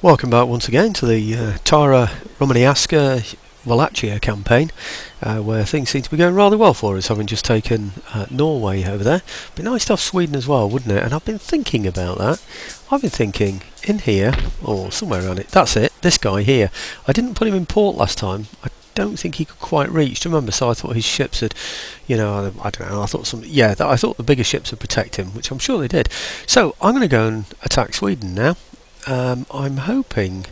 Welcome back once again to the Tara Romaneasca Wallachia campaign, where things seem to be going rather well for us, having just taken Norway over there. Be nice to have Sweden as well, wouldn't it? And I've been thinking about that. I've been thinking in here, or somewhere around it. That's it, this guy here. I didn't put him in port last time. I don't think he could quite reach. Do you remember? So I thought his ships had, I don't know. I thought I thought the bigger ships would protect him, which I'm sure they did. So I'm going to go and attack Sweden now. I'm hoping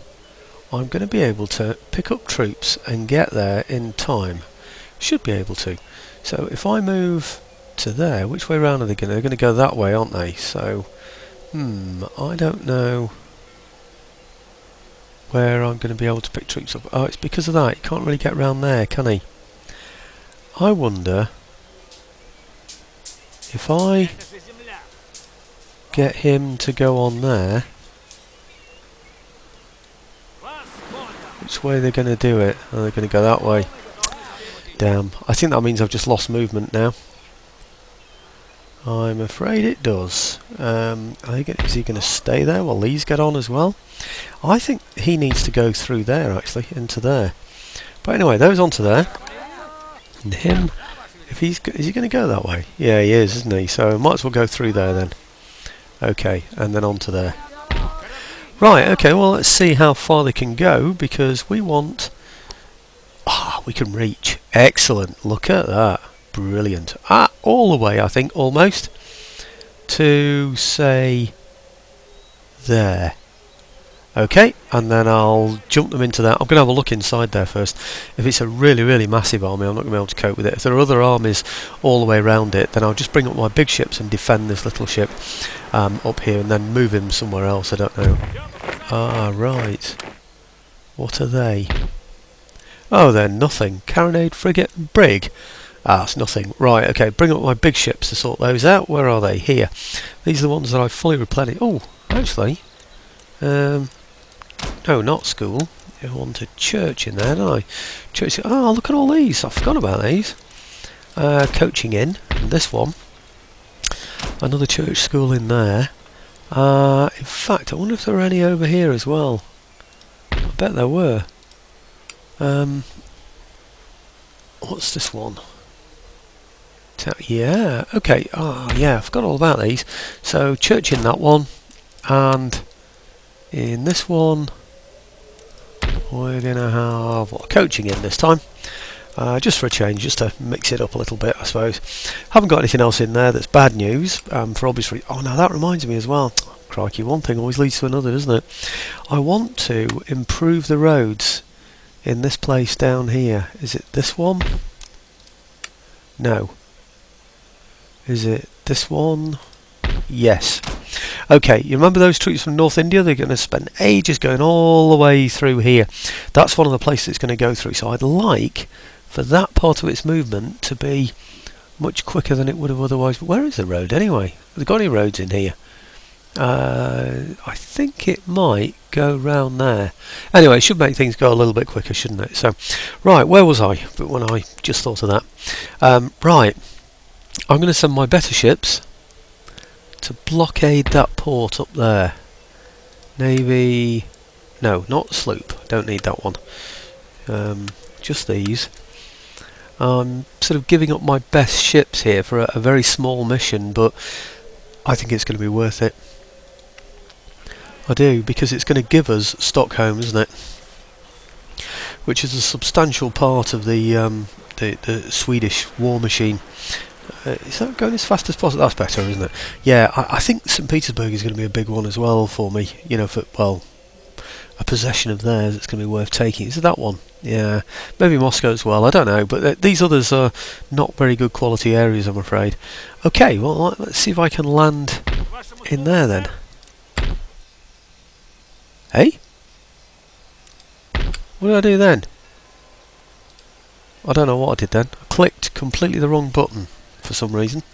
I'm going to be able to pick up troops and get there in time. Should be able to. So if I move to there, which way round are they going? They're going to go that way, aren't they? So, I don't know where I'm going to be able to pick troops up. Oh, it's because of that. He can't really get round there, can he? I wonder if I get him to go on there. Which way they're going to do it? Oh, they're going to go that way. Damn. I think that means I've just lost movement now. I'm afraid it does. Is he going to stay there while these get on as well? I think he needs to go through there, actually, into there. But anyway, those onto there. And him, is he going to go that way? Yeah, he is, isn't he? So might as well go through there then. Okay, and then onto there. Right, okay, well let's see how far they can go, because we want... we can reach. Excellent, look at that. Brilliant. All the way, I think, almost, to, say, there. Okay, and then I'll jump them into that. I'm going to have a look inside there first. If it's a really, really massive army, I'm not going to be able to cope with it. If there are other armies all the way around it, then I'll just bring up my big ships and defend this little ship up here, and then move him somewhere else. I don't know. Right. What are they? Oh, they're nothing. Carronade, frigate, and brig. It's nothing. Right, okay, bring up my big ships to sort those out. Where are they? Here. These are the ones that I've fully replenished. Oh, actually... no, not school. I want a church in there, don't I? Church. Oh, look at all these. I forgot about these. Coaching in. And this one. Another church school in there. In fact, I wonder if there are any over here as well. I bet there were. What's this one? Yeah, okay. Yeah, I forgot all about these. So, church in that one. And in this one, we're going to have coaching in this time. Just for a change, just to mix it up a little bit, I suppose. Haven't got anything else in there that's bad news, for obvious reasons. Oh, now that reminds me as well. Crikey, one thing always leads to another, doesn't it? I want to improve the roads in this place down here. Is it this one? No. Is it this one? Yes. Okay, you remember those troops from North India? They're going to spend ages going all the way through here. That's one of the places it's going to go through. So I'd like for that part of its movement to be much quicker than it would have otherwise. But where is the road anyway? Have they got any roads in here? I think it might go round there. Anyway, it should make things go a little bit quicker, shouldn't it? So, right, where was I? But when I just thought of that. Right, I'm going to send my better ships to blockade that port up there. Navy... No, not sloop. Don't need that one. Just these. I'm sort of giving up my best ships here for a very small mission, but I think it's going to be worth it. I do, because it's going to give us Stockholm, isn't it? Which is a substantial part of the Swedish war machine. Is that going as fast as possible? That's better, isn't it? Yeah, I think St. Petersburg is going to be a big one as well for me. A possession of theirs that's going to be worth taking. Is it that one? Yeah, maybe Moscow as well. I don't know, but these others are not very good quality areas, I'm afraid. Okay, well, let's see if I can land in there then. Hey? What did I do then? I don't know what I did then. I clicked completely the wrong button for some reason.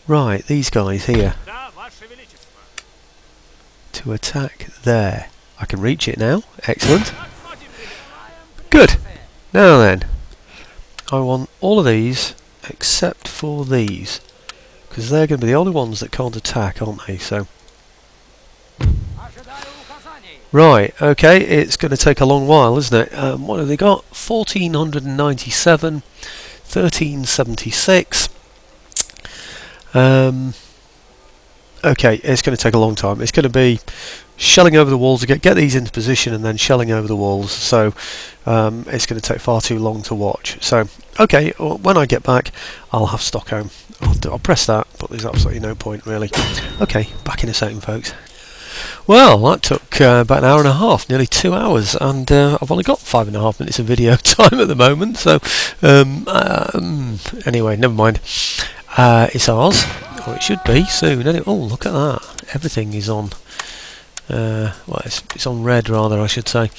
Right, these guys here. To attack there. I can reach it now. Excellent. Good. Now then, I want all of these except for these, because they're going to be the only ones that can't attack, aren't they? So Right, okay, it's going to take a long while, isn't it? What have they got? 1497, 1376. Okay, it's going to take a long time. It's going to be shelling over the walls to get these into position and then shelling over the walls, so it's going to take far too long to watch. So, okay, well, when I get back, I'll have Stockholm. I'll press that, but there's absolutely no point really. Okay, back in a second, folks. Well, that took about an hour and a half, nearly 2 hours, and I've only got 5.5 minutes of video time at the moment, so anyway, never mind. It's ours, or it should be soon. Oh, look at that. Everything is on, well, it's on red rather, I should say.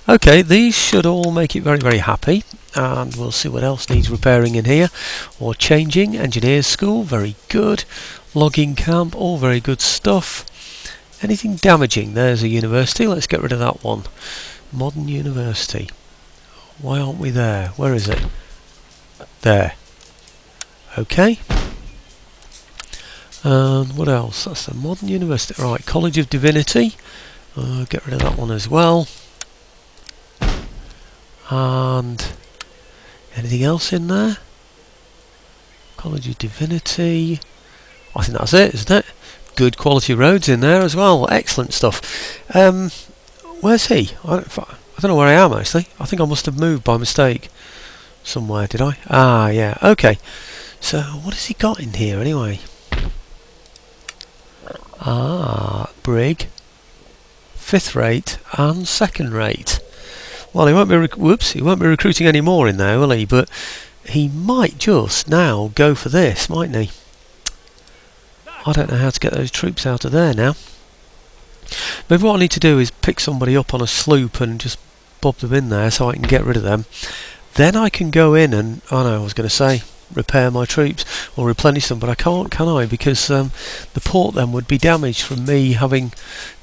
Okay, these should all make it very, very happy, and we'll see what else needs repairing in here, or changing. Engineers School, very good. Logging Camp, all very good stuff. Anything damaging? There's a university. Let's get rid of that one. Modern University. Why aren't we there? Where is it? There. Okay. And what else? That's the Modern University. Right, College of Divinity. Get rid of that one as well. And anything else in there? College of Divinity. I think that's it, isn't it? Good quality roads in there as well. Excellent stuff. Where's he? I don't know where I am actually. I think I must have moved by mistake somewhere. Did I? Ah, yeah. Okay. So what has he got in here anyway? Ah, Brig, 5th rate and 2nd rate. Well, he won't be. He won't be recruiting any more in there, will he? But he might just now go for this, mightn't he? I don't know how to get those troops out of there now. Maybe what I need to do is pick somebody up on a sloop and just bob them in there so I can get rid of them. Then I can go in and, oh no, I was going to say repair my troops or replenish them, but I can't, can I? Because the port then would be damaged from me having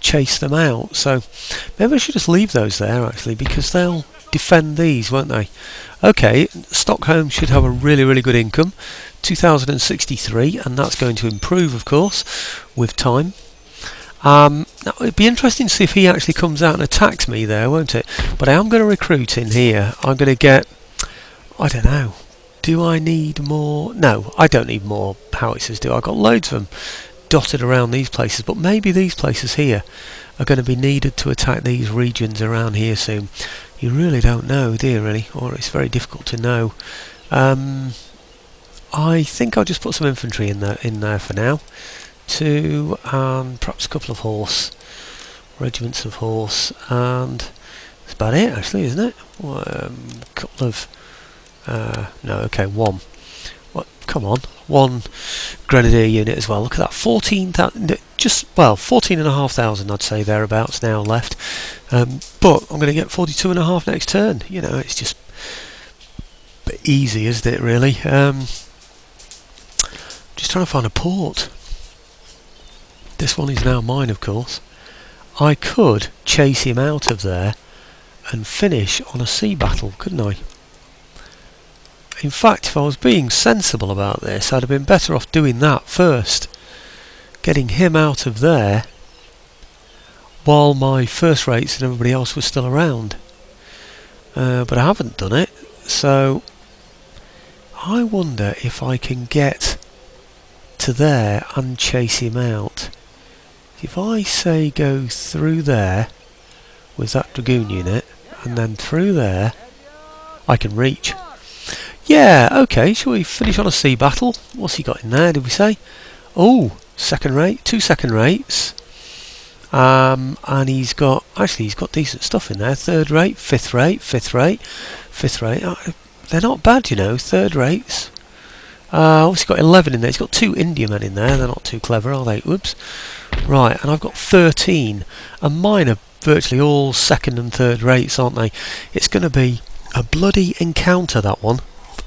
chased them out. So maybe I should just leave those there actually, because they'll defend these, won't they? Okay, Stockholm should have a really, really good income. 2063, and that's going to improve, of course, with time. Now it'd be interesting to see if he actually comes out and attacks me there, won't it? But I am going to recruit in here. I'm going to get, I don't know, do I need more? No, I don't need more howitzers, do I? I've got loads of them dotted around these places, but maybe these places here are going to be needed to attack these regions around here soon. You really don't know, do you, really? Or it's very difficult to know. I think I'll just put some infantry in there for now. 2 and perhaps a couple of horse. Regiments of horse, and that's about it actually, isn't it? Couple of no, okay, 1. What? Come on, 1 grenadier unit as well. Look at that, 14,000, just, well, 14,500 I'd say thereabouts now left. But I'm going to get 42.5 next turn. You know, it's just easy, isn't it? Really. Just trying to find a port. This one is now mine, of course. I could chase him out of there and finish on a sea battle, couldn't I? In fact, if I was being sensible about this, I'd have been better off doing that first. Getting him out of there while my first rates and everybody else was still around. But I haven't done it, so I wonder if I can get to there and chase him out. If I say go through there with that dragoon unit and then through there, I can reach. Yeah, okay, shall we finish on a sea battle? What's he got in there, did we say? Oh, 2nd rate, 2 2nd rates. And he's got decent stuff in there. 3rd rate, 5th rate, 5th rate, 5th rate. They're not bad, you know, 3rd rates. Obviously got 11 in there. He's got 2 India men in there. They're not too clever, are they? Oops. Right, and I've got 13. And mine are virtually all 2nd and 3rd rates, aren't they? It's going to be a bloody encounter, that one.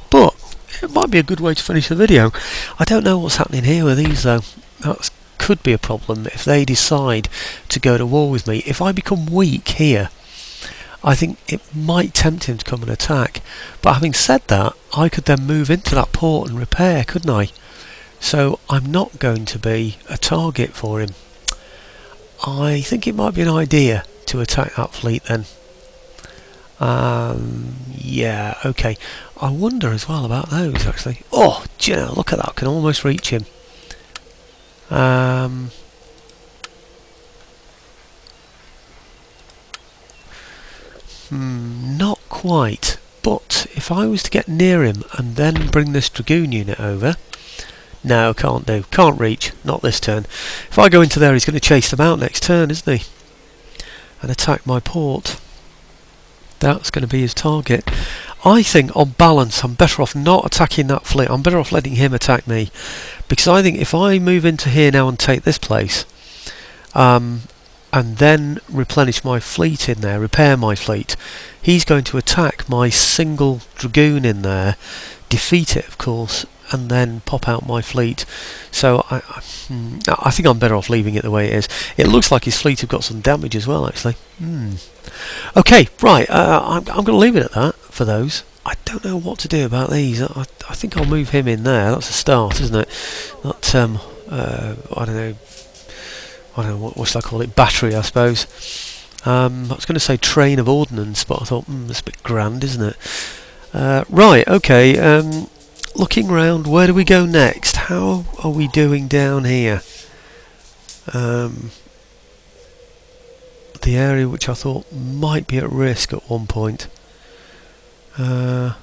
But it might be a good way to finish the video. I don't know what's happening here with these, though. That could be a problem if they decide to go to war with me. If I become weak here, I think it might tempt him to come and attack. But having said that, I could then move into that port and repair, couldn't I? So I'm not going to be a target for him. I think it might be an idea to attack that fleet then. Yeah, okay. I wonder as well about those actually. Oh, do you know, look at that, I can almost reach him. Not quite, but if I was to get near him and then bring this Dragoon unit over... No, can't do. Can't reach. Not this turn. If I go into there, he's going to chase them out next turn, isn't he? And attack my port. That's going to be his target. I think, on balance, I'm better off not attacking that fleet. I'm better off letting him attack me. Because I think if I move into here now and take this place, and then replenish my fleet in there, repair my fleet, he's going to attack my single Dragoon in there, defeat it, of course, and then pop out my fleet. So I think I'm better off leaving it the way it is. It looks like his fleet have got some damage as well, actually. Okay, right, I'm going to leave it at that for those. I don't know what to do about these. I think I'll move him in there. That's a start, isn't it? That I don't know what should I call it, battery, I suppose. I was going to say train of ordnance, but I thought that's a bit grand, isn't it? Right, okay. Looking round, where do we go next? How are we doing down here? The area which I thought might be at risk at one point. There's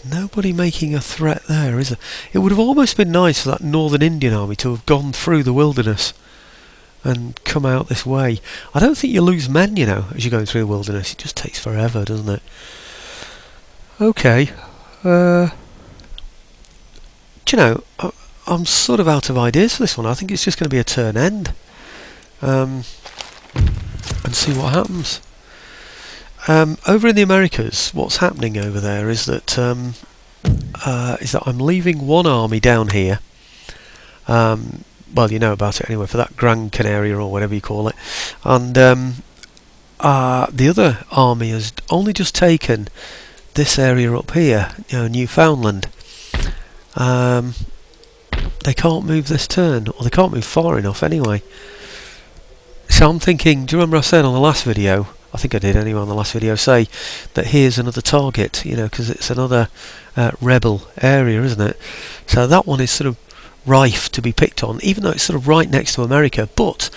nobody making a threat there, is there? It would have almost been nice for that Northern Indian Army to have gone through the wilderness and come out this way. I don't think you lose men, you know, as you're going through the wilderness. It just takes forever, doesn't it? Okay. Do you know, I'm sort of out of ideas for this one. I think it's just going to be a turn end. And see what happens. Over in the Americas, what's happening over there is that I'm leaving one army down here. Well, you know about it anyway, for that Gran Canaria or whatever you call it, and the other army has only just taken this area up here, you know, Newfoundland. They can't move this turn, or they can't move far enough anyway. So I'm thinking, do you remember I said on the last video, I think I did anyway on the last video, say that here's another target, you know, because it's another rebel area, isn't it? So that one is sort of rife to be picked on, even though it's sort of right next to America, but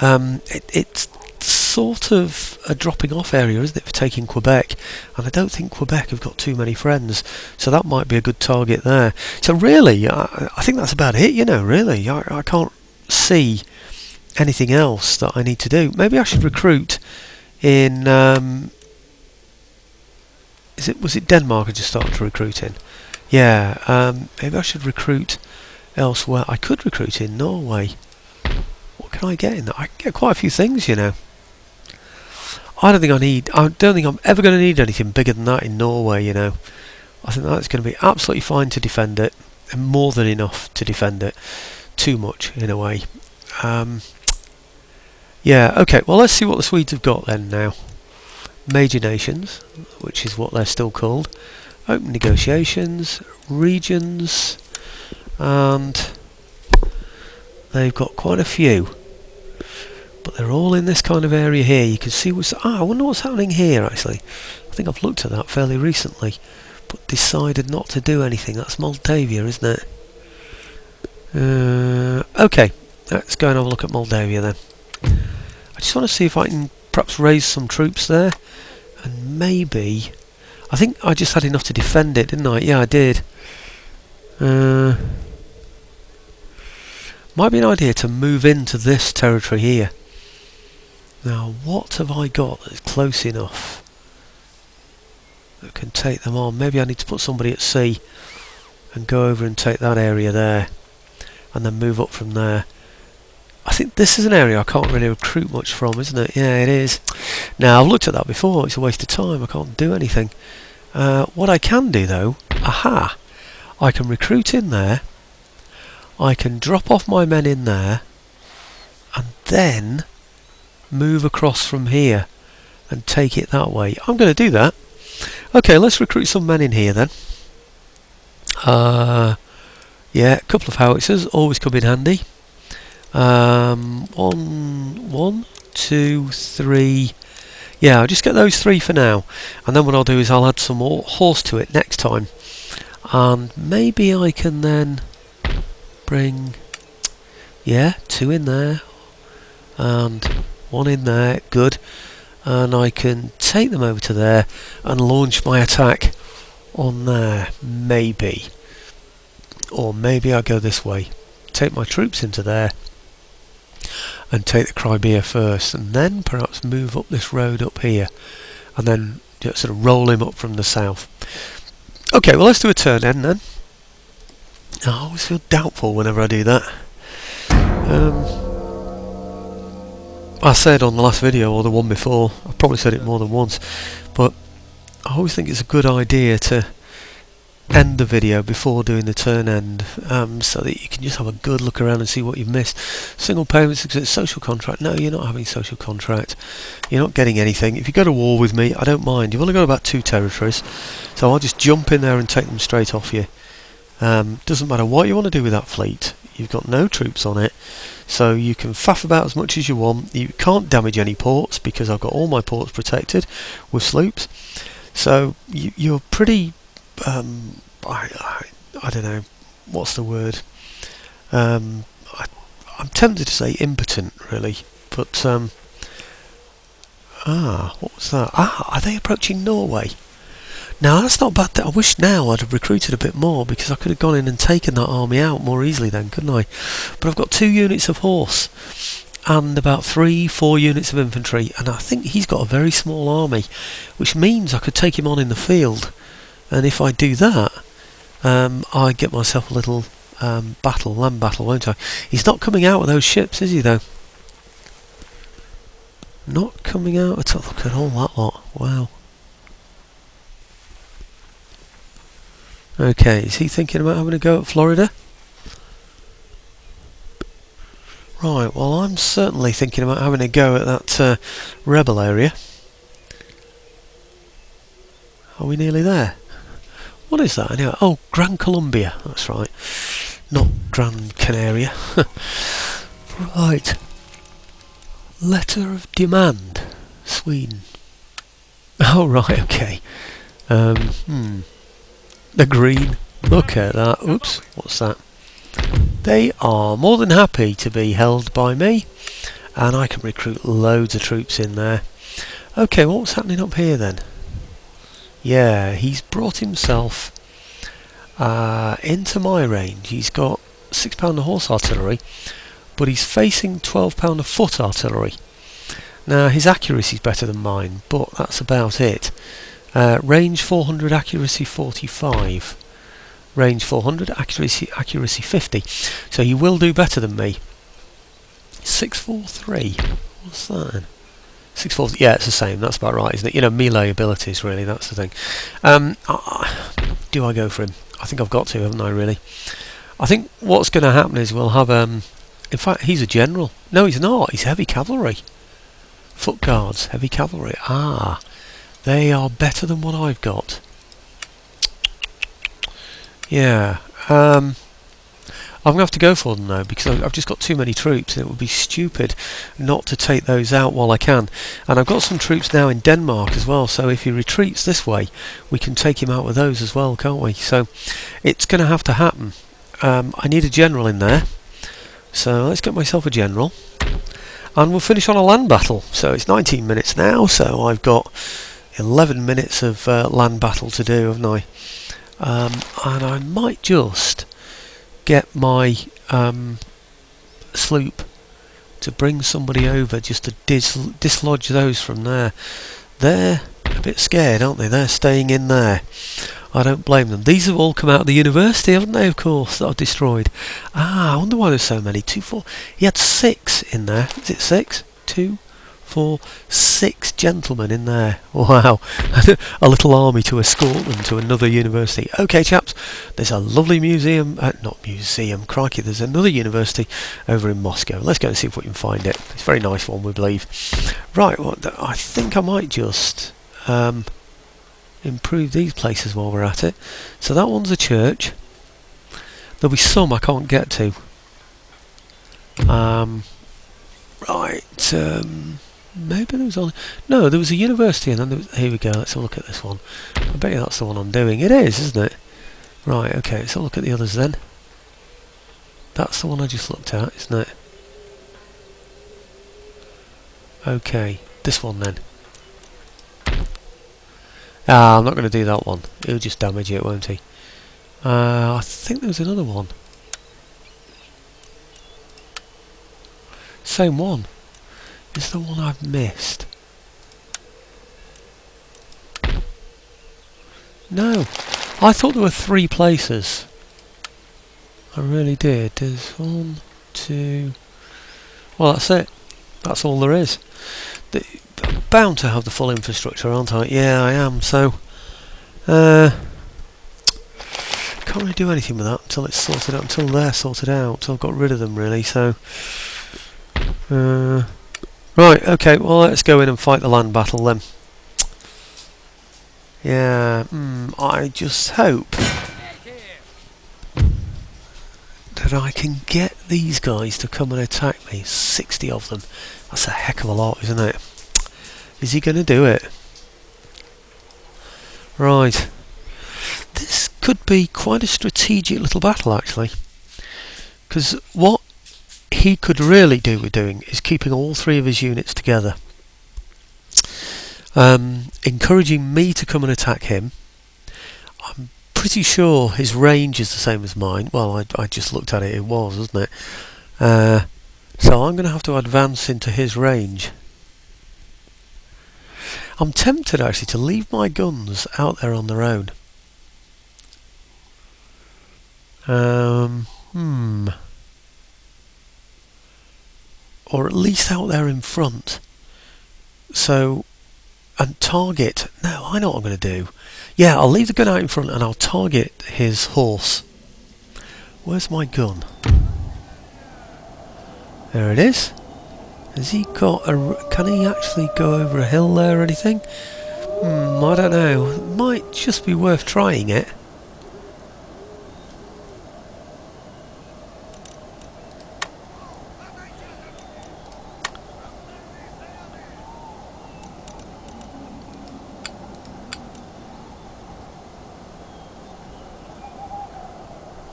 it's sort of a dropping off area, isn't it, for taking Quebec, and I don't think Quebec have got too many friends, so that might be a good target there. So really, I think that's about it, you know, really. I can't see anything else that I need to do. Maybe I should recruit in was it Denmark I just started to recruit in? Yeah, maybe I should recruit elsewhere. I could recruit in Norway. What can I get in that? I can get quite a few things, you know. I don't think I'm ever going to need anything bigger than that in Norway, you know. I think that's going to be absolutely fine to defend it, and more than enough to defend it. Too much, in a way. Yeah, okay, well let's see what the Swedes have got then now. Major nations, which is what they're still called. Open negotiations, regions, and they've got quite a few. But they're all in this kind of area here. You can see I wonder what's happening here actually. I think I've looked at that fairly recently, but decided not to do anything. That's Moldavia, isn't it? Okay, let's go and have a look at Moldavia then. I just want to see if I can perhaps raise some troops there, and maybe I think I just had enough to defend it, didn't I? Yeah, I did. Might be an idea to move into this territory here. Now, what have I got that's close enough that can take them on? Maybe I need to put somebody at sea and go over and take that area there, and then move up from there. I think this is an area I can't really recruit much from, isn't it? Yeah, it is. Now, I've looked at that before. It's a waste of time. I can't do anything. What I can do, though, I can recruit in there. I can drop off my men in there, and then move across from here and take it that way. I'm going to do that. Okay, let's recruit some men in here then. Yeah, a couple of howitzers always come in handy. One, two, three. Yeah, I'll just get those 3 for now, and then what I'll do is I'll add some more horse to it next time, and maybe I can then bring 2 in there and 1 in there. Good. And I can take them over to there and launch my attack on there, maybe. Or maybe I go this way, take my troops into there and take the Crimea first, and then perhaps move up this road up here and then just sort of roll him up from the south. Okay, well, let's do a turn end then. I always feel doubtful whenever I do that. I said on the last video, or the one before, I've probably said it more than once, but I always think it's a good idea to end the video before doing the turn end, so that you can just have a good look around and see what you've missed. Single payments, because it's social contract. No, you're not having social contract. You're not getting anything. If you go to war with me, I don't mind. You've only got about 2 territories, so I'll just jump in there and take them straight off you. Doesn't matter what you want to do with that fleet. You've got no troops on it, so you can faff about as much as you want. You can't damage any ports because I've got all my ports protected with sloops. So you're pretty, I don't know, what's the word? I'm tempted to say impotent, really, but what was that? Are they approaching Norway? Now that's not bad. I wish now I'd have recruited a bit more, because I could have gone in and taken that army out more easily then, couldn't I? But I've got 2 units of horse and about 3-4 units of infantry, and I think he's got a very small army, which means I could take him on in the field. And if I do that, I get myself a little land battle, won't I? He's not coming out with those ships, is he, though? Not coming out at all. Look at all that lot. Wow. Okay, is he thinking about having a go at Florida? Right, well, I'm certainly thinking about having a go at that rebel area. Are we nearly there? What is that anyway? Oh, Gran Colombia, that's right. Not Gran Canaria. Right. Letter of demand. Sweden. Oh, right, okay. The green. Look at that. Oops, what's that? They are more than happy to be held by me, and I can recruit loads of troops in there. Okay, what's happening up here then? Yeah, he's brought himself into my range. He's got 6-pounder horse artillery, but he's facing 12-pounder foot artillery. Now his accuracy is better than mine, but that's about it. Range 400, accuracy 45. Range 400, accuracy 50. So he will do better than me. 643. What's that then? 640. Yeah, it's the same. That's about right, isn't it? You know, melee abilities, really. That's the thing. Do I go for him? I think I've got to, haven't I? Really. I think what's going to happen is we'll have. In fact, he's a general. No, he's not. He's heavy cavalry. Foot guards, heavy cavalry. Ah. They are better than what I've got. Yeah. I'm going to have to go for them now, because I've just got too many troops, and it would be stupid not to take those out while I can. And I've got some troops now in Denmark as well, so if he retreats this way, we can take him out with those as well, can't we? So it's going to have to happen. I need a general in there, so let's get myself a general. And we'll finish on a land battle. So it's 19 minutes now, so I've got 11 minutes of land battle to do, haven't I? And I might just get my sloop to bring somebody over just to dislodge those from there. They're a bit scared, aren't they? They're staying in there. I don't blame them. These have all come out of the university, haven't they, of course, that I've destroyed. I wonder why there's so many. 2, 4... He had 6 in there. Is it 6? 2, 4, 6 gentlemen in there. Wow. A little army to escort them to another university. Okay, chaps, there's a lovely museum. Not museum, crikey, there's another university over in Moscow. Let's go and see if we can find it. It's a very nice one, we believe. Right, well, I think I might just improve these places while we're at it. So that one's a church. There'll be some I can't get to. Right, maybe there was only... No, there was a university and then there was... Here we go, let's have a look at this one. I bet you that's the one I'm doing. It is, isn't it? Right, okay, let's have a look at the others then. That's the one I just looked at, isn't it? Okay, this one then. Ah, I'm not going to do that one. He'll just damage it, won't he? I think there was another one. Same one. Is the one I've missed? No. I thought there were 3 places. I really did. There's 1, 2... Well, that's it. That's all there is. I'm bound to have the full infrastructure, aren't I? Yeah, I am. So, can't really do anything with that until it's sorted out. Until they're sorted out. Until I've got rid of them, really. So, right. Okay. Well, let's go in and fight the land battle then. Yeah. I just hope that I can get these guys to come and attack me. 60 of them. That's a heck of a lot, isn't it? Is he going to do it? Right. This could be quite a strategic little battle, actually. Because what he could really do with doing is keeping all 3 of his units together. Encouraging me to come and attack him. I'm pretty sure his range is the same as mine. Well, I just looked at it, it was, wasn't it? So I'm going to have to advance into his range. I'm tempted actually to leave my guns out there on their own. Or at least out there in front. So, and target... No, I know what I'm going to do. Yeah, I'll leave the gun out in front and I'll target his horse. Where's my gun? There it is. Has he got a... Can he actually go over a hill there or anything? I don't know. It might just be worth trying it.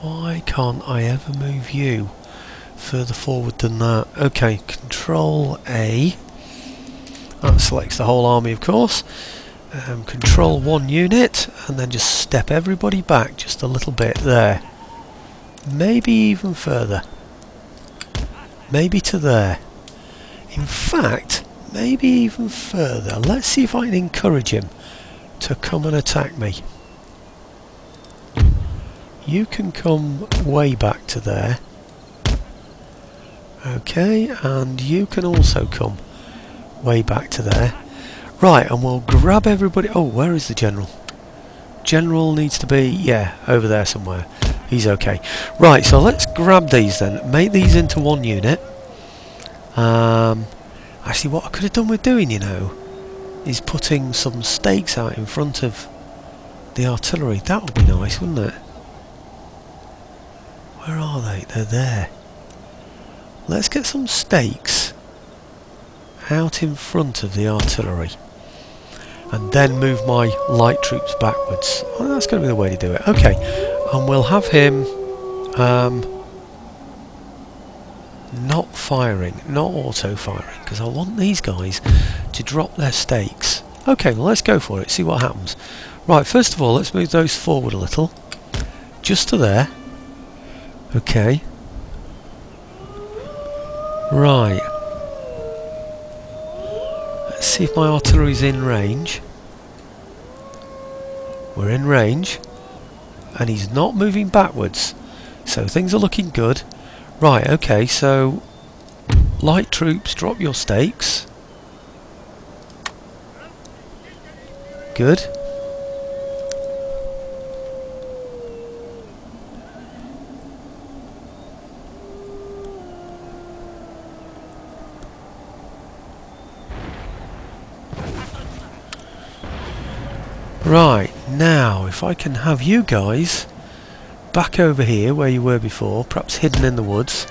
Why can't I ever move you further forward than that? Okay, Control A. That selects the whole army, of course. Control 1 unit, and then just step everybody back just a little bit there. Maybe even further. Maybe to there. In fact, maybe even further. Let's see if I can encourage him to come and attack me. You can come way back to there. Okay, and you can also come way back to there. Right, and we'll grab everybody... Oh, where is the general? General needs to be, yeah, over there somewhere. He's okay. Right, so let's grab these then. Make these into 1 unit. Actually, what I could have done with doing, you know, is putting some stakes out in front of the artillery. That would be nice, wouldn't it? Where are they? They're there. Let's get some stakes out in front of the artillery. And then move my light troops backwards. Oh, that's going to be the way to do it. Okay. And we'll have him not firing, not auto-firing, because I want these guys to drop their stakes. Okay, well, let's go for it, see what happens. Right, first of all, let's move those forward a little. Just to there. Okay. Right. Let's see if my artillery's in range. We're in range. And he's not moving backwards. So things are looking good. Right, okay, so light troops, drop your stakes. Good. Right, now if I can have you guys back over here where you were before, perhaps hidden in the woods.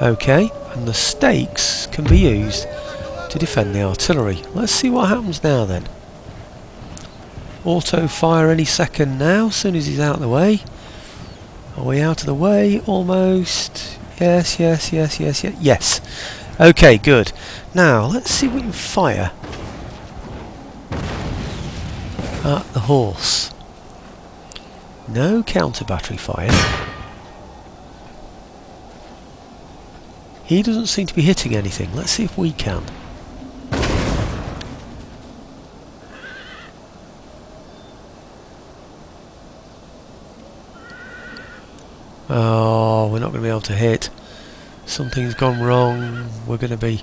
Okay, and the stakes can be used to defend the artillery. Let's see what happens now then. Auto fire any second now, as soon as he's out of the way. Are we out of the way? Almost. Yes, yes, yes, yes, yes. Yes. Okay, good. Now, let's see if we can fire at the horse. No counter battery fire. He doesn't seem to be hitting anything. Let's see if we can. Oh, we're not going to be able to hit. Something's gone wrong. We're going to be...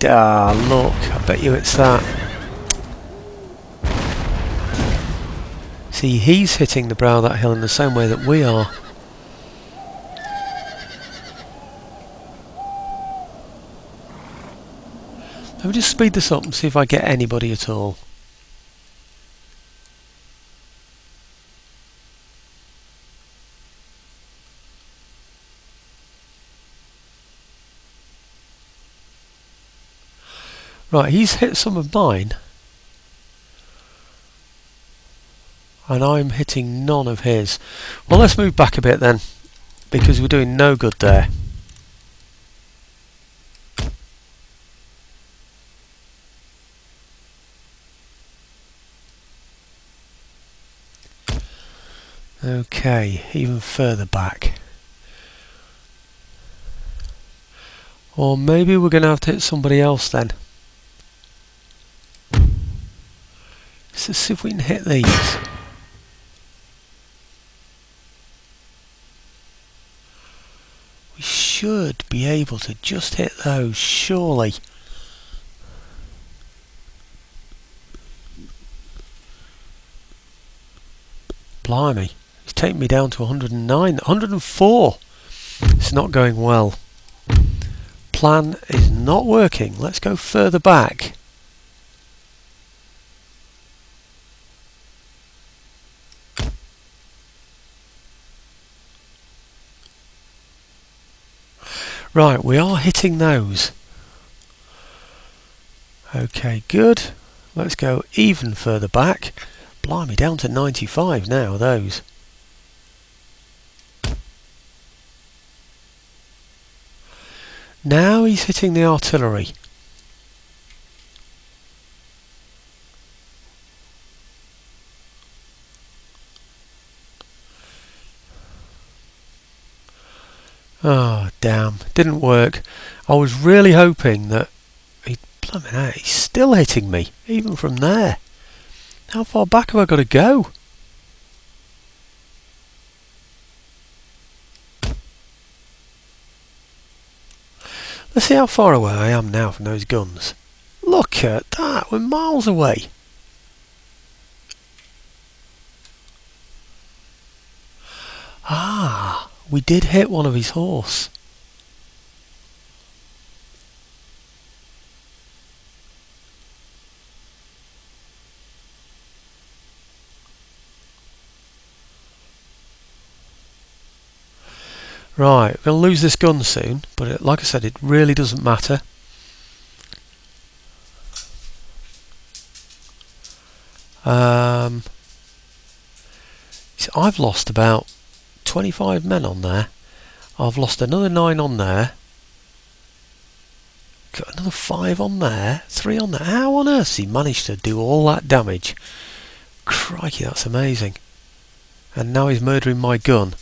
Ah, look. I bet you it's that. See, he's hitting the brow of that hill in the same way that we are. Let me just speed this up and see if I get anybody at all. Right, he's hit some of mine. And I'm hitting none of his. Well, let's move back a bit then, because we're doing no good there. Okay, even further back. Or maybe we're going to have to hit somebody else then. Let's see if we can hit these. We should be able to just hit those, surely. Blimey, it's taken me down to 109, 104. It's not going well. Plan is not working. Let's go further back. Right, we are hitting those. Okay, good. Let's go even further back. Blimey, down to 95 now, those. Now he's hitting the artillery. Oh, damn. Didn't work. I was really hoping that he's still hitting me, even from there. How far back have I got to go? Let's see how far away I am now from those guns. Look at that, we're miles away. Ah, we did hit one of his horse. Right, we're going to lose this gun soon, but like I said, it really doesn't matter. So I've lost about 25 men on there. I've lost another 9 on there. Got another 5 on there, 3 on there. How on earth has he managed to do all that damage? Crikey, that's amazing. And now he's murdering my gun.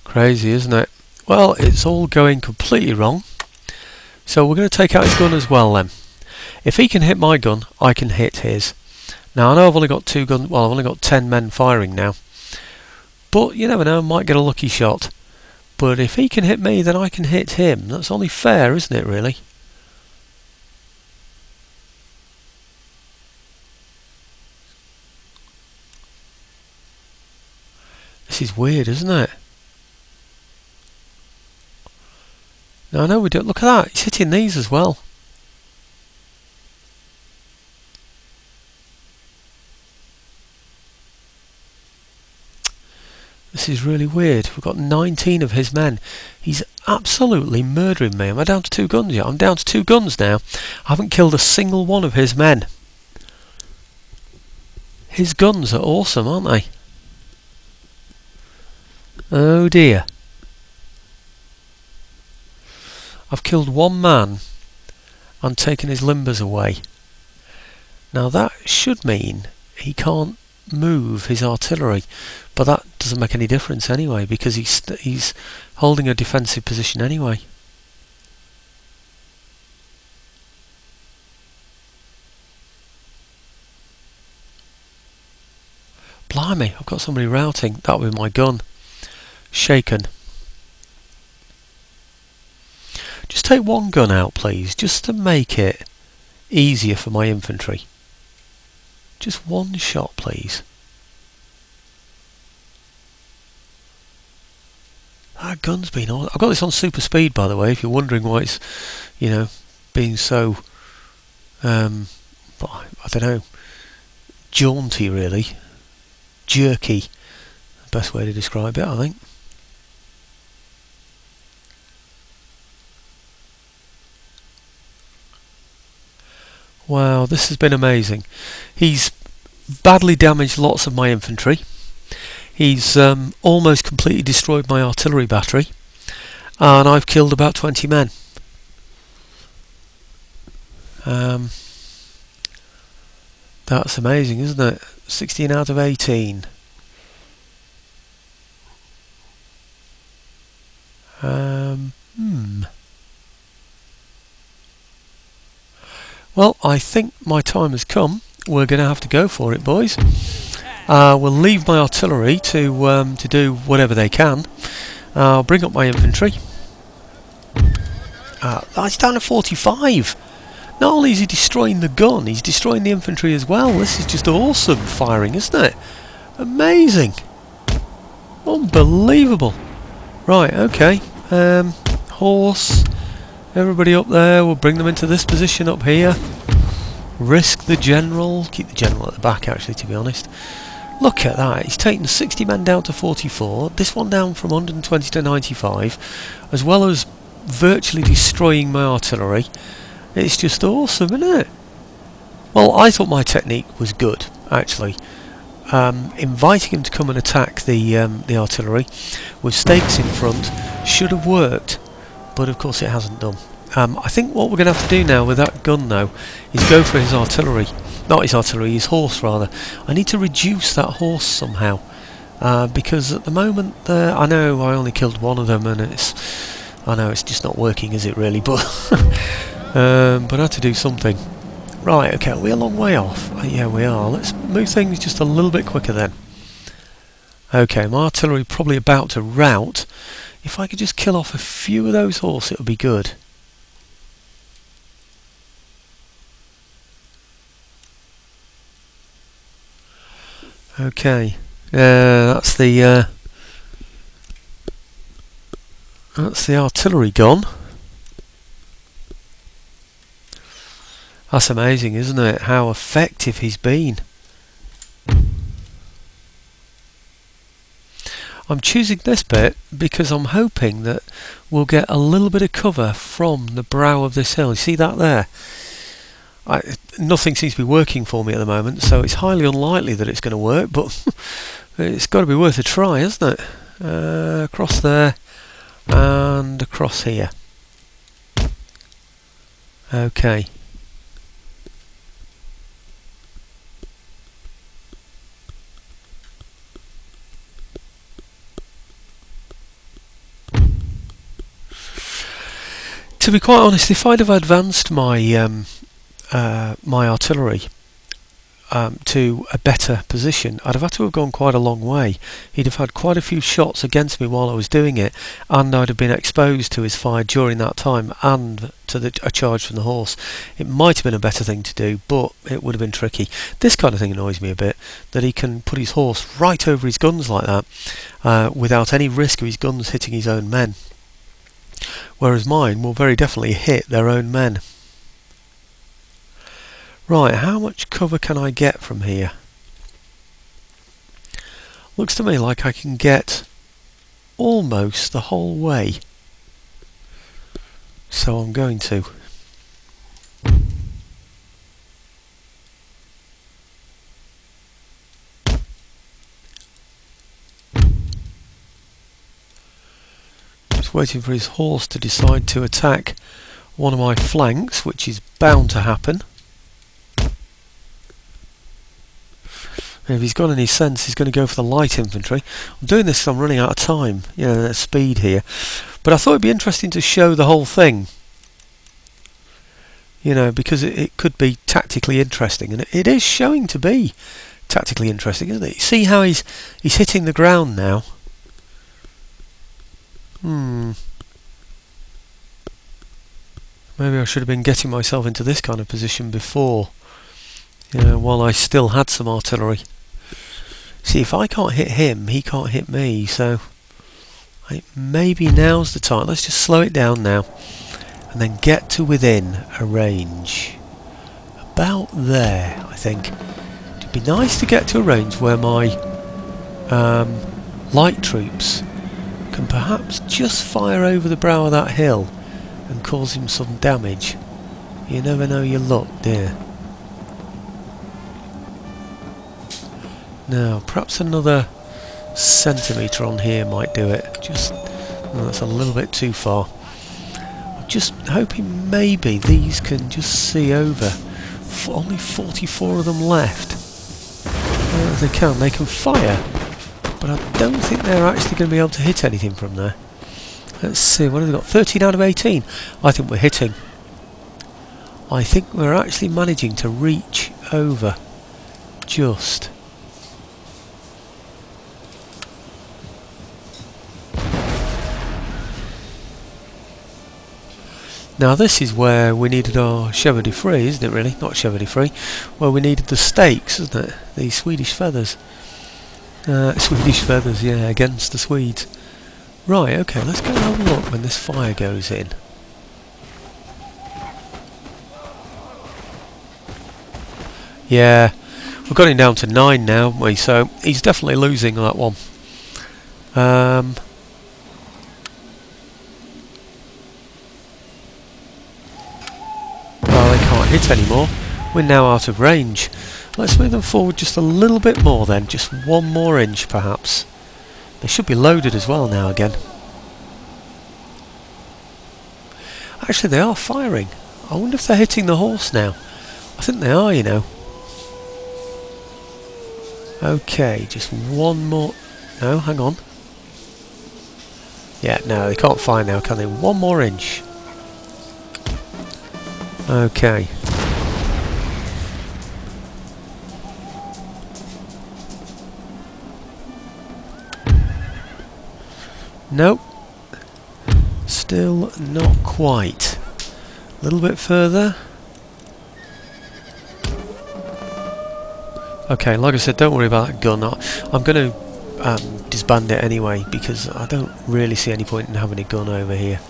Crazy, isn't it? Well, it's all going completely wrong. So we're going to take out his gun as well then. If he can hit my gun, I can hit his. Now I know I've only got 2 guns, well I've only got 10 men firing now. But you never know, I might get a lucky shot. But if he can hit me, then I can hit him. That's only fair, isn't it, really? This is weird, isn't it? I know we do. Look at that. He's hitting these as well. This is really weird. We've got 19 of his men. He's absolutely murdering me. Am I down to 2 guns yet? I'm down to 2 guns now. I haven't killed a single one of his men. His guns are awesome, aren't they? Oh dear. I've killed 1 man and taken his limbers away. Now that should mean he can't move his artillery, but that doesn't make any difference anyway, because he's holding a defensive position anyway. Blimey, I've got somebody routing. That with my gun. Shaken. Just take 1 gun out, please, just to make it easier for my infantry. Just 1 shot, please. That gun's been on. I've got this on super speed, by the way, if you're wondering why it's, you know, being so, I don't know, jaunty, really. Jerky. The best way to describe it, I think. Wow, this has been amazing. He's badly damaged lots of my infantry. He's almost completely destroyed my artillery battery, and I've killed about 20 men. That's amazing, isn't it? 16 out of 18. Well, I think my time has come. We're going to have to go for it, boys. We'll leave my artillery to do whatever they can. I'll bring up my infantry. It's down to 45. Not only is he destroying the gun, he's destroying the infantry as well. This is just awesome firing, isn't it? Amazing. Unbelievable. Right, okay. Horse. Everybody up there. We'll bring them into this position up here. Risk the general. Keep the general at the back, actually, to be honest. Look at that. He's taken 60 men down to 44. This one down from 120 to 95. As well as virtually destroying my artillery. It's just awesome, isn't it? Well, I thought my technique was good, actually. Inviting him to come and attack the artillery with stakes in front should have worked, but of course it hasn't done. I think what we're going to have to do now with that gun, though, is go for his artillery. Not his artillery, his horse, rather. I need to reduce that horse somehow, because at the moment, I know I only killed 1 of them, and I know it's just not working, is it really? But but I had to do something. Right, okay, are we a long way off? Yeah, we are. Let's move things just a little bit quicker then. Okay, my artillery probably about to rout. If I could just kill off a few of those horses, it would be good. Okay, that's the artillery gone. That's amazing, isn't it? How effective he's been. I'm choosing this bit because I'm hoping that we'll get a little bit of cover from the brow of this hill. You see that there? Nothing seems to be working for me at the moment, so it's highly unlikely that it's going to work, but it's got to be worth a try, isn't it? Across there and across here. Okay. To be quite honest, if I'd have advanced my my artillery to a better position, I'd have had to have gone quite a long way. He'd have had quite a few shots against me while I was doing it, and I'd have been exposed to his fire during that time and to a charge from the horse. It might have been a better thing to do, but it would have been tricky. This kind of thing annoys me a bit, that he can put his horse right over his guns like that without any risk of his guns hitting his own men. whereas mine will very definitely hit their own men. Right, how much cover can I get from here? Looks to me like I can get almost the whole way. So I'm going to. Just waiting for his horse to decide to attack one of my flanks, which is bound to happen. If he's got any sense, he's going to go for the light infantry. I'm doing this because I'm running out of time, speed here. But I thought it'd be interesting to show the whole thing. Because it could be tactically interesting, and it is showing to be tactically interesting, isn't it? See how he's hitting the ground now. Maybe I should have been getting myself into this kind of position before, while I still had some artillery. See, if I can't hit him, he can't hit me, so maybe now's the time. Let's just slow it down now, and then get to within a range. About there, I think. It'd be nice to get to a range where my light troops can perhaps just fire over the brow of that hill and cause him some damage. You never know your luck, dear. Now, perhaps another centimetre on here might do it. That's a little bit too far. I'm just hoping maybe these can just see over. Only 44 of them left. They can fire, but I don't think they're actually going to be able to hit anything from there. Let's see, what have they got? 13 out of 18. I think we're hitting. I think we're actually managing to reach over. Just. Now this is where we needed our chevaux de frise, isn't it really? Not chevaux de frise. Where we needed the stakes, isn't it? The Swedish feathers. Swedish feathers, yeah, against the Swedes. Right, okay, let's go and have a look when this fire goes in. Yeah, we've got him down to 9 now, haven't we? So he's definitely losing that one. Well, they can't hit anymore. We're now out of range. Let's move them forward just a little bit more then, just 1 more inch perhaps. They should be loaded as well now again. Actually, they are firing. I wonder if they're hitting the horse now. I think they are, Okay, just 1 more. No, hang on. Yeah, no, they can't fire now, can they? 1 more inch. Okay. Nope. Still not quite. A little bit further. Okay, like I said, don't worry about that gun. I'm going to disband it anyway, because I don't really see any point in having a gun over here.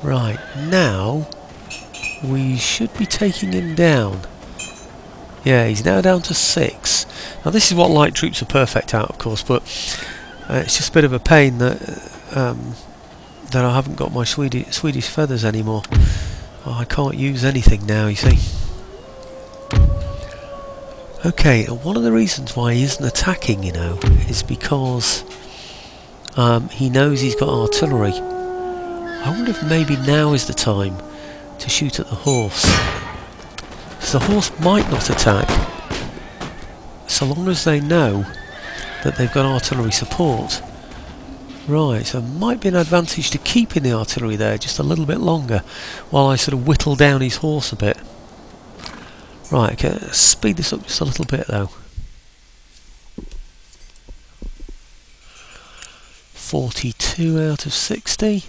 Right, now we should be taking him down. Yeah, he's now down to 6. Now this is what light troops are perfect at, of course, but it's just a bit of a pain that that I haven't got my Swedish feathers anymore. Oh, I can't use anything now, you see. Okay, and one of the reasons why he isn't attacking, is because he knows he's got artillery. I wonder if maybe now is the time to shoot at the horse. Because the horse might not attack, so long as they know that they've got artillery support. Right, so it might be an advantage to keeping the artillery there just a little bit longer while I sort of whittle down his horse a bit. Right, okay, let's speed this up just a little bit though. 42 out of 60.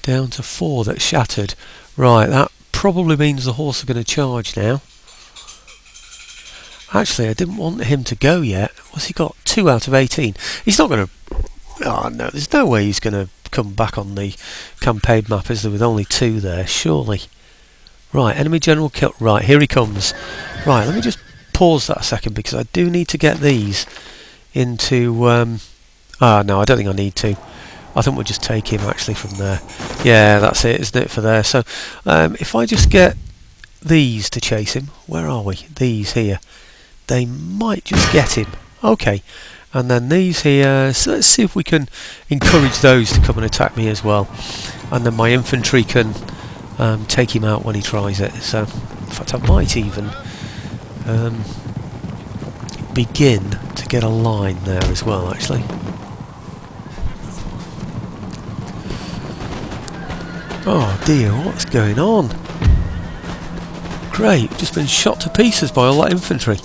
Down to 4 that's shattered. Right, that probably means the horse are going to charge now. Actually, I didn't want him to go yet. What's he got? 2 out of 18. He's not going to... Oh, no, there's no way he's going to come back on the campaign map, is there, with only 2 there, surely. Right, enemy general killed. Right, here he comes. Right, let me just pause that a second, because I do need to get these into... no, I don't think I need to. I think we'll just take him, actually, from there. Yeah, that's it, isn't it, for there? So, if I just get these to chase him... Where are we? These here. They might just get him. Okay. And then these here, so let's see if we can encourage those to come and attack me as well. And then my infantry can take him out when he tries it. So, in fact, I might even begin to get a line there as well, actually. Oh dear, what's going on? Great, just been shot to pieces by all that infantry.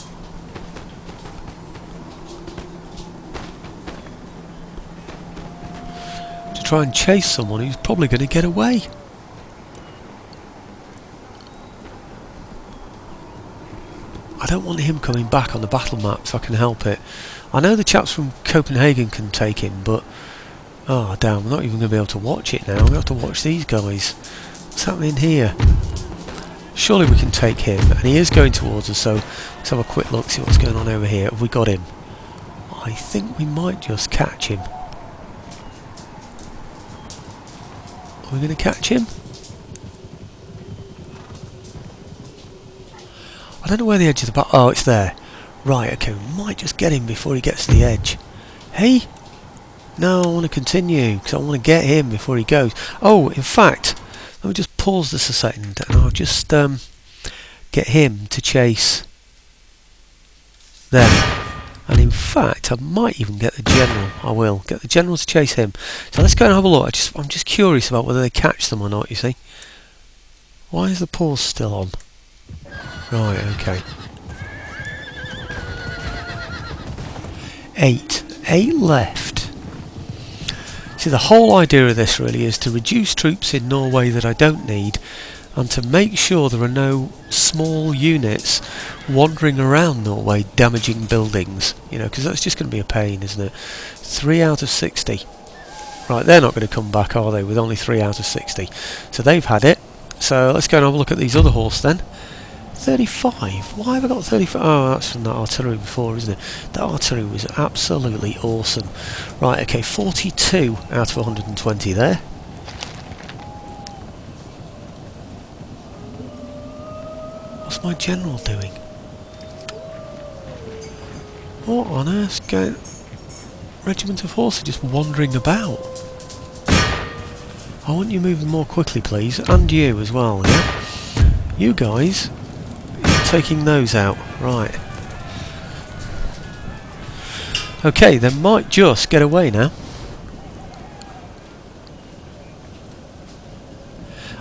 Try and chase someone who's probably going to get away. I don't want him coming back on the battle map if I can help it. I know the chaps from Copenhagen can take him, but oh damn, I'm not even going to be able to watch it now. I'm going to have to watch these guys. What's happening here? Surely we can take him, and he is going towards us, so let's have a quick look, see what's going on over here. Have we got him? I think we might just catch him. Are we going to catch him? I don't know where the edge of the battle... Oh, it's there. Right, okay, we might just get him before he gets to the edge. Hey? No, I want to continue, because I want to get him before he goes. Oh, in fact, let me just pause this a second, and I'll just get him to chase them. And in fact, I might even get the general. I will get the general to chase him. So let's go and have a look. I'm just curious about whether they catch them or not, you see. Why is the pause still on? Right, okay. 8 left. See, the whole idea of this really is to reduce troops in Norway that I don't need, and to make sure there are no small units wandering around Norway damaging buildings, you know, because that's just going to be a pain, isn't it? 3 out of 60. Right, they're not going to come back, are they, with only 3 out of 60. So they've had it. So let's go and have a look at these other horse then. 35. Why have I got 35? Oh, that's from that artillery before, isn't it? That artillery was absolutely awesome. Right, okay, 42 out of 120 there. What's my general doing? What on earth's going... Regiment of horse are just wandering about. I want you moving more quickly, please. And you as well, yeah? You guys... You're taking those out. Right. Okay, they might just get away now.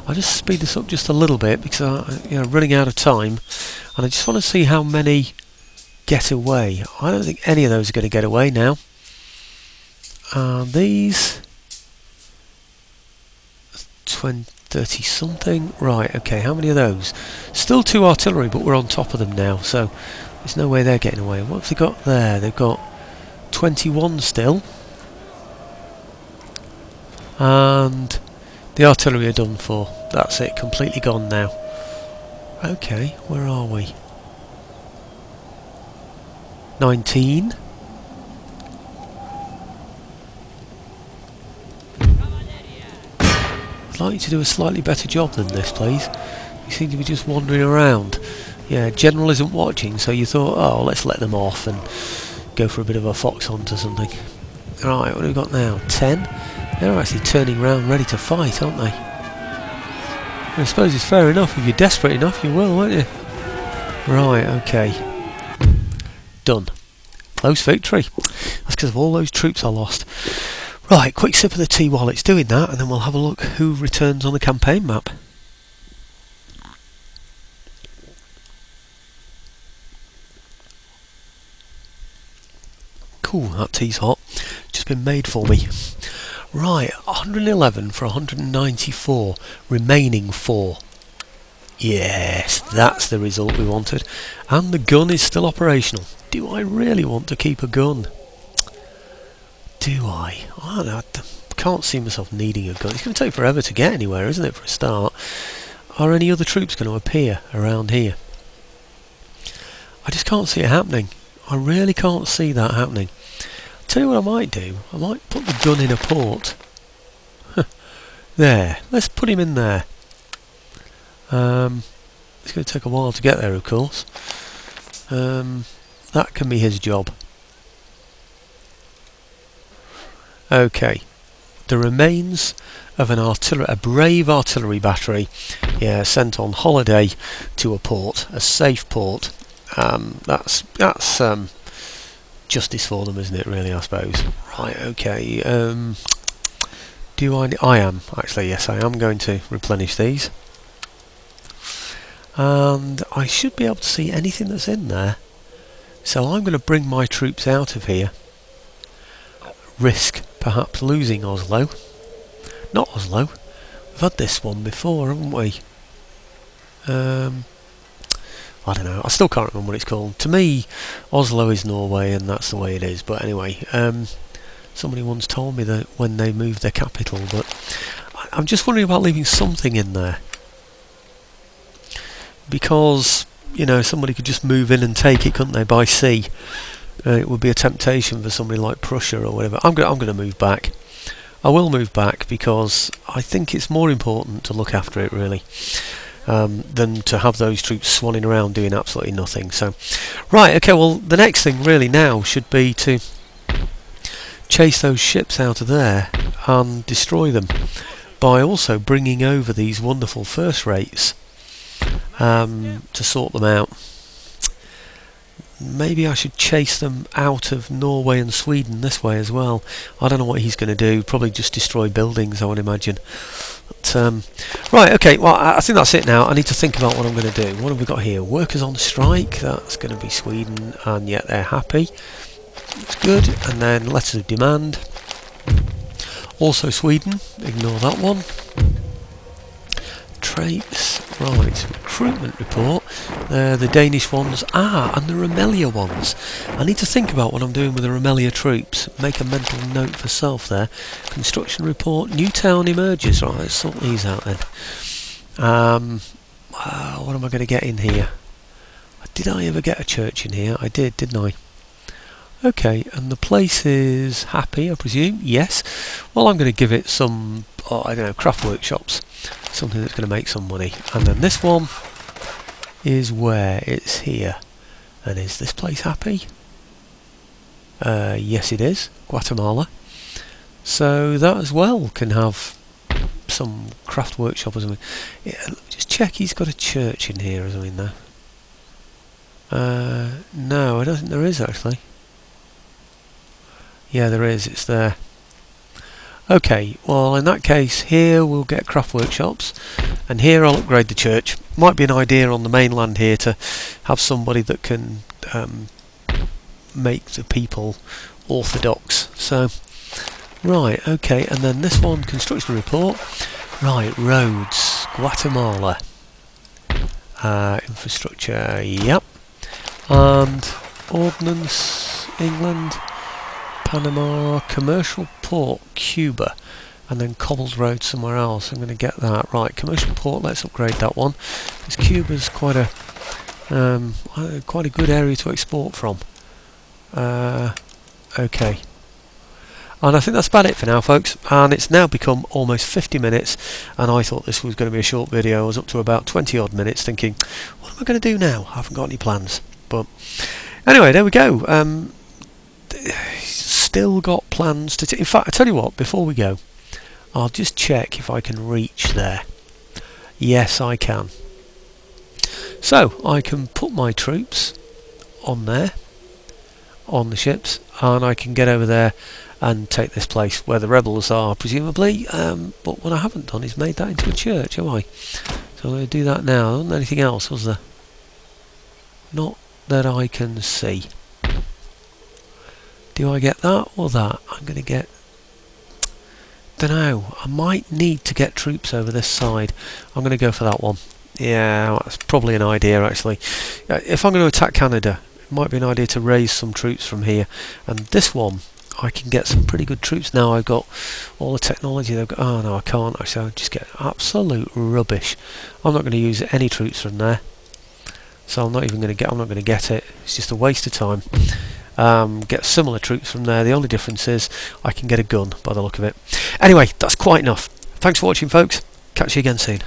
I'll just speed this up just a little bit because I'm running out of time, and I just want to see how many get away. I don't think any of those are going to get away now. These 30 something. Right, okay, how many of those? Still 2 artillery, but we're on top of them now, so there's no way they're getting away. What have they got there? They've got 21 still. And the artillery are done for. That's it, completely gone now. Okay, where are we? 19. I'd like you to do a slightly better job than this, please. You seem to be just wandering around. Yeah, General isn't watching, so you thought, oh, let's let them off and go for a bit of a fox hunt or something. Right, what have we got now? 10? They're actually turning around ready to fight, aren't they? I suppose it's fair enough. If you're desperate enough, you will, won't you? Right, okay. Done. Close victory. That's because of all those troops I lost. Right, quick sip of the tea while it's doing that, and then we'll have a look who returns on the campaign map. Cool, that tea's hot. Just been made for me. Right, 111 for 194, remaining 4. Yes, that's the result we wanted. And the gun is still operational. Do I really want to keep a gun? Do I? I don't know. I can't see myself needing a gun. It's going to take forever to get anywhere, isn't it, for a start? Are any other troops going to appear around here? I just can't see it happening. I really can't see that happening. Tell you what I might do. I might put the gun in a port. There. Let's put him in there. It's going to take a while to get there, of course. That can be his job. Okay. The remains of a brave artillery battery, sent on holiday to a port, a safe port. That's justice for them, isn't it? Really, I suppose. Right. Okay. I am actually. Yes, I am going to replenish these, and I should be able to see anything that's in there. So I'm going to bring my troops out of here. Risk perhaps losing Oslo. Not Oslo. We've had this one before, haven't we? I don't know. I still can't remember what it's called. To me, Oslo is Norway, and that's the way it is. But anyway, somebody once told me that when they moved their capital. But I'm just wondering about leaving something in there, because somebody could just move in and take it, couldn't they, by sea? It would be a temptation for somebody like Prussia or whatever. I'm going to move back. I will move back because I think it's more important to look after it, really, than to have those troops swanning around doing absolutely nothing. So, right, okay, well, the next thing really now should be to chase those ships out of there and destroy them by also bringing over these wonderful first rates to sort them out. Maybe I should chase them out of Norway and Sweden this way as well. I don't know what he's going to do. Probably just destroy buildings, I would imagine. But, right, okay, well, I think that's it now. I need to think about what I'm going to do. What have we got here? Workers on strike. That's going to be Sweden, and yet they're happy. That's good. And then letters of demand. Also Sweden. Ignore that one. Traits. Right, recruitment report. The Danish ones. And the Romaneasca ones. I need to think about what I'm doing with the Romaneasca troops. Make a mental note for self there. Construction report. New town emerges. Right, let's sort these out then. What am I going to get in here? Did I ever get a church in here? I did, didn't I? Okay, and the place is happy, I presume. Yes. Well, I'm going to give it some, I don't know, craft workshops. Something that's going to make some money. And then this one is where? It's here. And is this place happy? Yes, it is. Guatemala. So that as well can have some craft workshop or something. Yeah, let me just check he's got a church in here or something there. No, I don't think there is actually. Yeah, there is. It's there. Okay, well in that case here we'll get craft workshops, and here I'll upgrade the church. Might be an idea on the mainland here to have somebody that can make the people orthodox. So, right, okay, and then this one, construction report. Right, roads, Guatemala. Infrastructure, yep. And ordnance, England. Panama, commercial port, Cuba, and then cobbled road somewhere else. I'm going to get that. Right, commercial port, let's upgrade that one, because Cuba's quite a good area to export from. Okay. And I think that's about it for now, folks. And it's now become almost 50 minutes, and I thought this was going to be a short video. I was up to about 20 odd minutes thinking, what am I going to do now? I haven't got any plans. But anyway, there we go. Still got plans to... in fact, I tell you what, before we go, I'll just check if I can reach there. Yes, I can. So, I can put my troops on there, on the ships, and I can get over there and take this place where the rebels are, presumably. But what I haven't done is made that into a church, have I? So I'm going to do that now. There wasn't anything else, was there? Not that I can see. Do I get that or that? I'm going to get... don't know. I might need to get troops over this side. I'm going to go for that one. Yeah, that's probably an idea actually. If I'm going to attack Canada, it might be an idea to raise some troops from here. And this one, I can get some pretty good troops now. I've got all the technology they've got. Oh no, I can't actually. I'll just get absolute rubbish. I'm not going to use any troops from there. So I'm not even going to get. I'm not going to get it. It's just a waste of time. Get similar troops from there. The only difference is I can get a gun by the look of it. Anyway, that's quite enough. Thanks for watching, folks. Catch you again soon.